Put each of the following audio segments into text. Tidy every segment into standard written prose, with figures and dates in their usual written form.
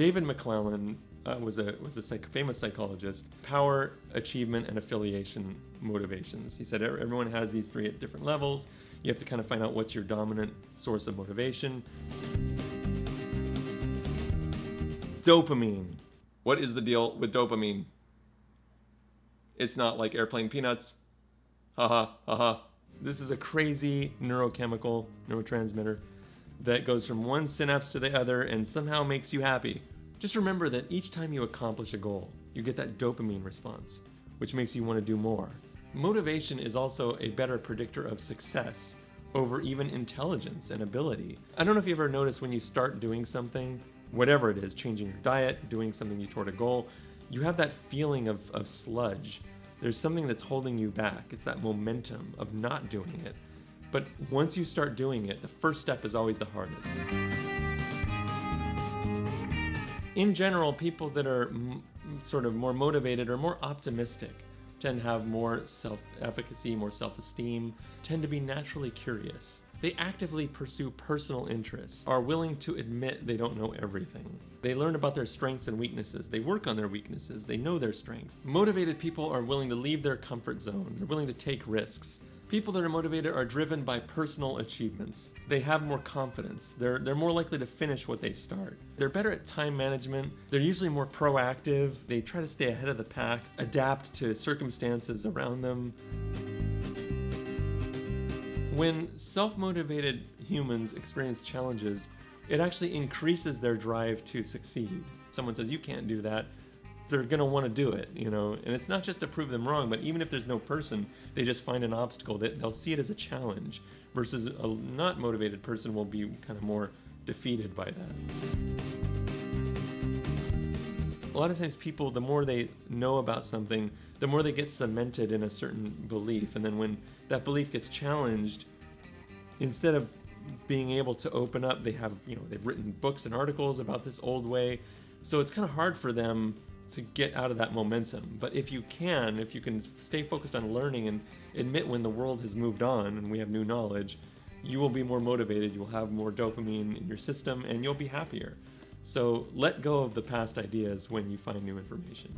David McClellan was a famous psychologist. Power, achievement, and affiliation motivations. He said everyone has these three at different levels. You have to kind of find out what's your dominant source of motivation. Dopamine. What is the deal with dopamine? It's not like airplane peanuts. Haha, haha. This is a crazy neurotransmitter that goes from one synapse to the other and somehow makes you happy. Just remember that each time you accomplish a goal, you get that dopamine response, which makes you want to do more. Motivation is also a better predictor of success over even intelligence and ability. I don't know if you ever noticed when you start doing something, whatever it is, changing your diet, doing something toward a goal, you have that feeling of sludge. There's something that's holding you back. It's that momentum of not doing it. But once you start doing it, the first step is always the hardest. In general, people that are sort of more motivated or more optimistic tend to have more self-efficacy, more self-esteem, tend to be naturally curious. They actively pursue personal interests, are willing to admit they don't know everything. They learn about their strengths and weaknesses. They work on their weaknesses. They know their strengths. Motivated people are willing to leave their comfort zone. They're willing to take risks. People that are motivated are driven by personal achievements. They have more confidence. They're more likely to finish what they start. They're better at time management. They're usually more proactive. They try to stay ahead of the pack, adapt to circumstances around them. When self-motivated humans experience challenges, it actually increases their drive to succeed. Someone says, you can't do that. They're going to want to do it, and it's not just to prove them wrong, but even if there's no person, they just find an obstacle. They'll see it as a challenge, versus a not motivated person will be kind of more defeated by that. A lot of times people, the more they know about something, the more they get cemented in a certain belief, and then when that belief gets challenged, instead of being able to open up, they've written books and articles about this old way, so it's kind of hard for them to get out of that momentum. But if you can stay focused on learning and admit when the world has moved on and we have new knowledge, you will be more motivated, you'll have more dopamine in your system, and you'll be happier. So let go of the past ideas when you find new information.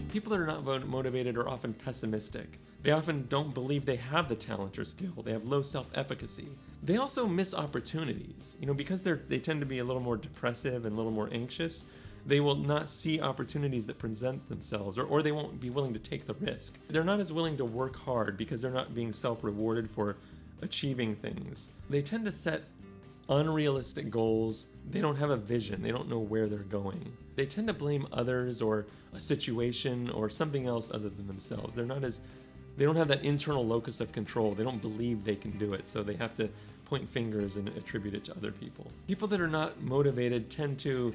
People that are not motivated are often pessimistic. They often don't believe they have the talent or skill. They have low self-efficacy. They also miss opportunities. Because they tend to be a little more depressive and a little more anxious, they will not see opportunities that present themselves, or they won't be willing to take the risk. They're not as willing to work hard because they're not being self-rewarded for achieving things. They tend to set unrealistic goals. They don't have a vision. They don't know where they're going. They tend to blame others or a situation or something else other than themselves. They don't have that internal locus of control. They don't believe they can do it, so they have to point fingers and attribute it to other people. People that are not motivated tend to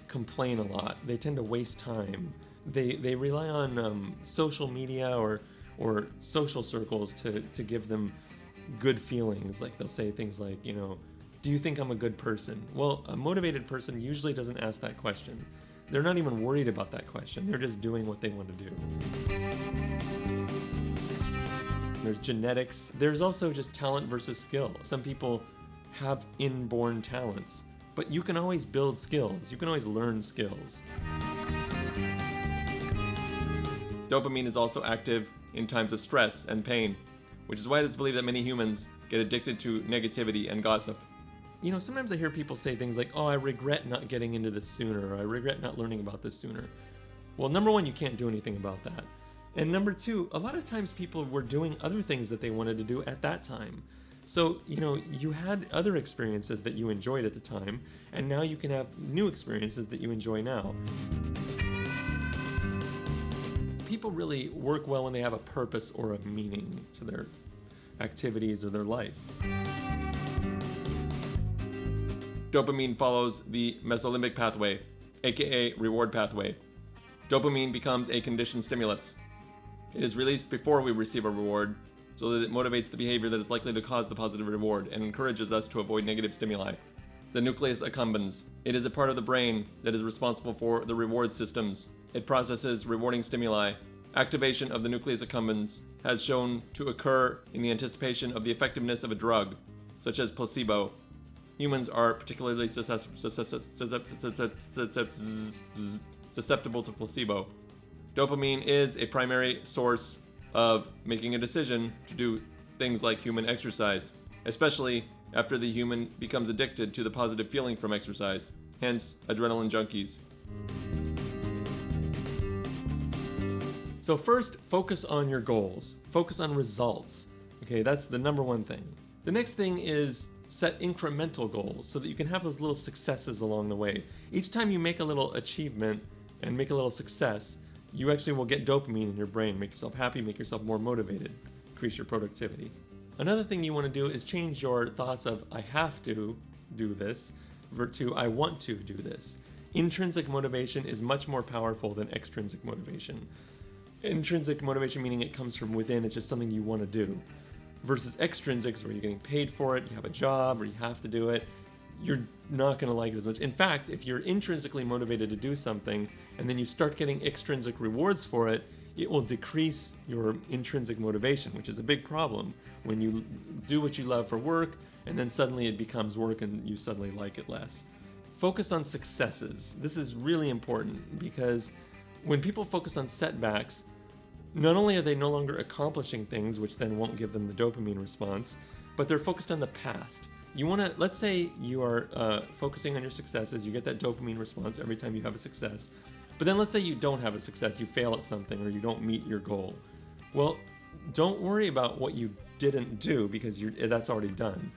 complain a lot. They tend to waste time. They rely on social media or social circles to give them good feelings. Like they'll say things like, do you think I'm a good person? Well, a motivated person usually doesn't ask that question. They're not even worried about that question. They're just doing what they want to do. There's genetics. There's also just talent versus skill. Some people have inborn talents, but you can always build skills. You can always learn skills. Dopamine is also active in times of stress and pain, which is why it is believed that many humans get addicted to negativity and gossip. Sometimes I hear people say things like, oh, I regret not getting into this sooner, or I regret not learning about this sooner. Well, number one, you can't do anything about that. And number two, a lot of times people were doing other things that they wanted to do at that time. So, you had other experiences that you enjoyed at the time, and now you can have new experiences that you enjoy now. People really work well when they have a purpose or a meaning to their activities or their life. Dopamine follows the mesolimbic pathway, aka reward pathway. Dopamine becomes a conditioned stimulus. It is released before we receive a reward, so that it motivates the behavior that is likely to cause the positive reward and encourages us to avoid negative stimuli. The nucleus accumbens. It is a part of the brain that is responsible for the reward systems. It processes rewarding stimuli. Activation of the nucleus accumbens has shown to occur in the anticipation of the effectiveness of a drug, such as placebo. Humans are particularly susceptible to placebo. Dopamine is a primary source of making a decision to do things like human exercise, especially after the human becomes addicted to the positive feeling from exercise, hence adrenaline junkies. So first, focus on your goals. Focus on results. Okay, that's the number one thing. The next thing is set incremental goals so that you can have those little successes along the way. Each time you make a little achievement and make a little success, you actually will get dopamine in your brain, make yourself happy, make yourself more motivated, increase your productivity. Another thing you want to do is change your thoughts of I have to do this to I want to do this. Intrinsic motivation is much more powerful than extrinsic motivation. Intrinsic motivation meaning it comes from within, it's just something you want to do. Versus extrinsics where you're getting paid for it, you have a job, or you have to do it, you're not going to like it as much. In fact, if you're intrinsically motivated to do something and then you start getting extrinsic rewards for it, it will decrease your intrinsic motivation, which is a big problem when you do what you love for work and then suddenly it becomes work and you suddenly like it less. Focus on successes. This is really important because when people focus on setbacks, not only are they no longer accomplishing things, which then won't give them the dopamine response, but they're focused on the past. You want to, let's say you are focusing on your successes, you get that dopamine response every time you have a success. But then let's say you don't have a success, you fail at something, or you don't meet your goal. Well, don't worry about what you didn't do because that's already done.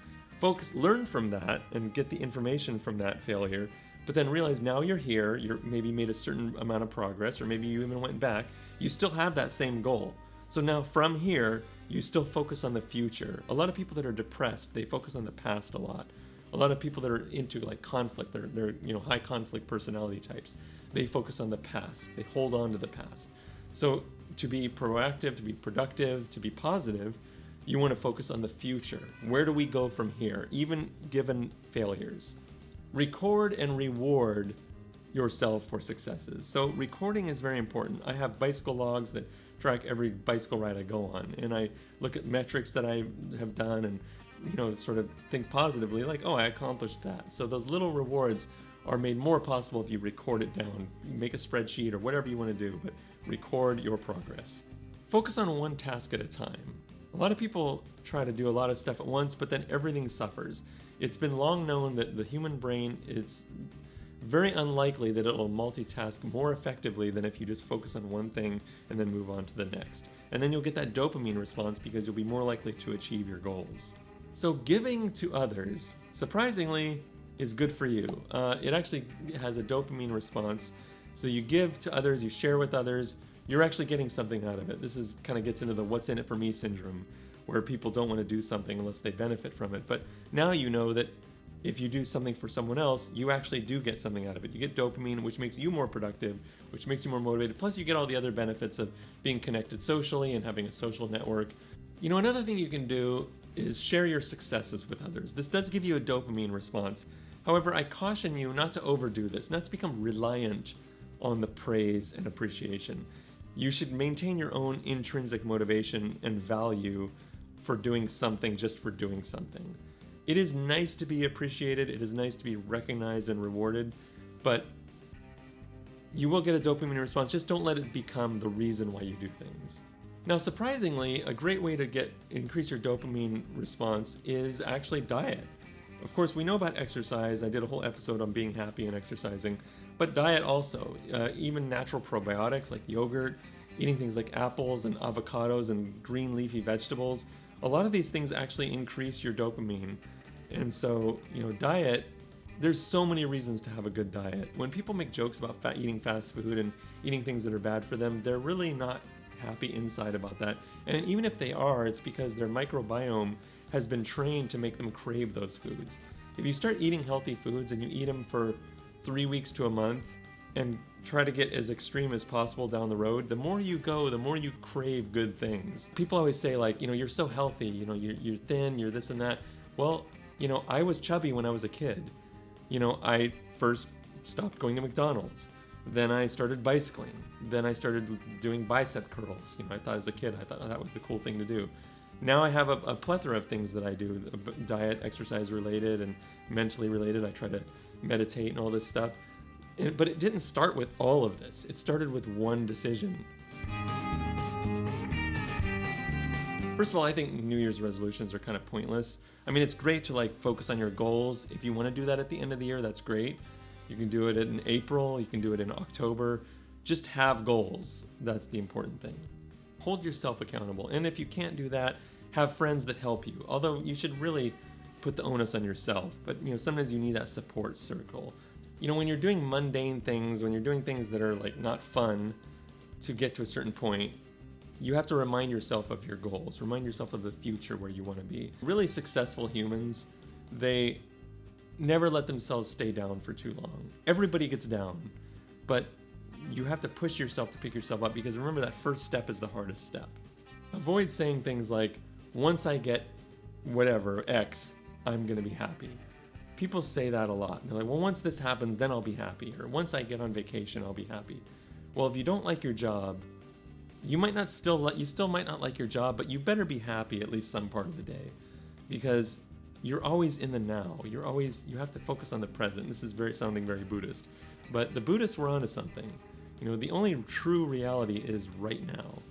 Learn from that and get the information from that failure, but then realize now you're here, you're maybe made a certain amount of progress, or maybe you even went back, you still have that same goal. So now from here, you still focus on the future. A lot of people that are depressed, they focus on the past a lot. A lot of people that are into like conflict, they're high conflict personality types, they focus on the past. They hold on to the past. So to be proactive, to be productive, to be positive, you want to focus on the future. Where do we go from here, even given failures? Record and reward yourself for successes. So recording is very important. I have bicycle logs that track every bicycle ride I go on, and I look at metrics that I have done and sort of think positively like, oh, I accomplished that. So those little rewards are made more possible if you record it down. You make a spreadsheet or whatever you want to do, but record your progress. Focus on one task at a time. A lot of people try to do a lot of stuff at once, but then everything suffers. It's been long known that the human brain is very unlikely that it'll multitask more effectively than if you just focus on one thing and then move on to the next. And then you'll get that dopamine response because you'll be more likely to achieve your goals. So giving to others, surprisingly, is good for you. It actually has a dopamine response. So you give to others, you share with others, you're actually getting something out of it. This is kind of gets into the what's in it for me syndrome, where people don't want to do something unless they benefit from it. But now you know that if you do something for someone else, you actually do get something out of it. You get dopamine, which makes you more productive, which makes you more motivated. Plus you get all the other benefits of being connected socially and having a social network. Another thing you can do is share your successes with others. This does give you a dopamine response. However, I caution you not to overdo this, not to become reliant on the praise and appreciation. You should maintain your own intrinsic motivation and value for doing something just for doing something. It is nice to be appreciated, it is nice to be recognized and rewarded, but you will get a dopamine response. Just don't let it become the reason why you do things. Now, surprisingly, a great way to increase your dopamine response is actually diet. Of course, we know about exercise. I did a whole episode on being happy and exercising, but diet also. Even natural probiotics like yogurt, eating things like apples and avocados and green leafy vegetables. A lot of these things actually increase your dopamine. And so, diet, there's so many reasons to have a good diet. When people make jokes about eating fast food and eating things that are bad for them, they're really not happy inside about that. And even if they are, it's because their microbiome has been trained to make them crave those foods. If you start eating healthy foods and you eat them for 3 weeks to a month and try to get as extreme as possible down the road, the more you go, the more you crave good things. People always say like, you're so healthy, you're thin, you're this and that. Well, I was chubby when I was a kid. I first stopped going to McDonald's. Then I started bicycling. Then I started doing bicep curls. I thought as a kid, I thought that was the cool thing to do. Now I have a plethora of things that I do, diet, exercise related, and mentally related. I try to meditate and all this stuff. But it didn't start with all of this. It started with one decision. First of all, I think New Year's resolutions are kind of pointless. I mean, it's great to like focus on your goals. If you want to do that at the end of the year, that's great. You can do it in April, you can do it in October. Just have goals. That's the important thing. Hold yourself accountable. And if you can't do that, have friends that help you. Although you should really put the onus on yourself. But sometimes you need that support circle. When you're doing mundane things, when you're doing things that are like not fun to get to a certain point, you have to remind yourself of your goals. Remind yourself of the future where you want to be. Really successful humans, they never let themselves stay down for too long. Everybody gets down, but you have to push yourself to pick yourself up, because remember, that first step is the hardest step. Avoid saying things like, once I get whatever, X, I'm going to be happy. People say that a lot. They're like, well, once this happens, then I'll be happy. Or once I get on vacation, I'll be happy. Well, if you don't like your job, you still might not like your job, but you better be happy at least some part of the day, because you're always in the now. You have to focus on the present. This is sounding very Buddhist, but the Buddhists were onto something. The only true reality is right now.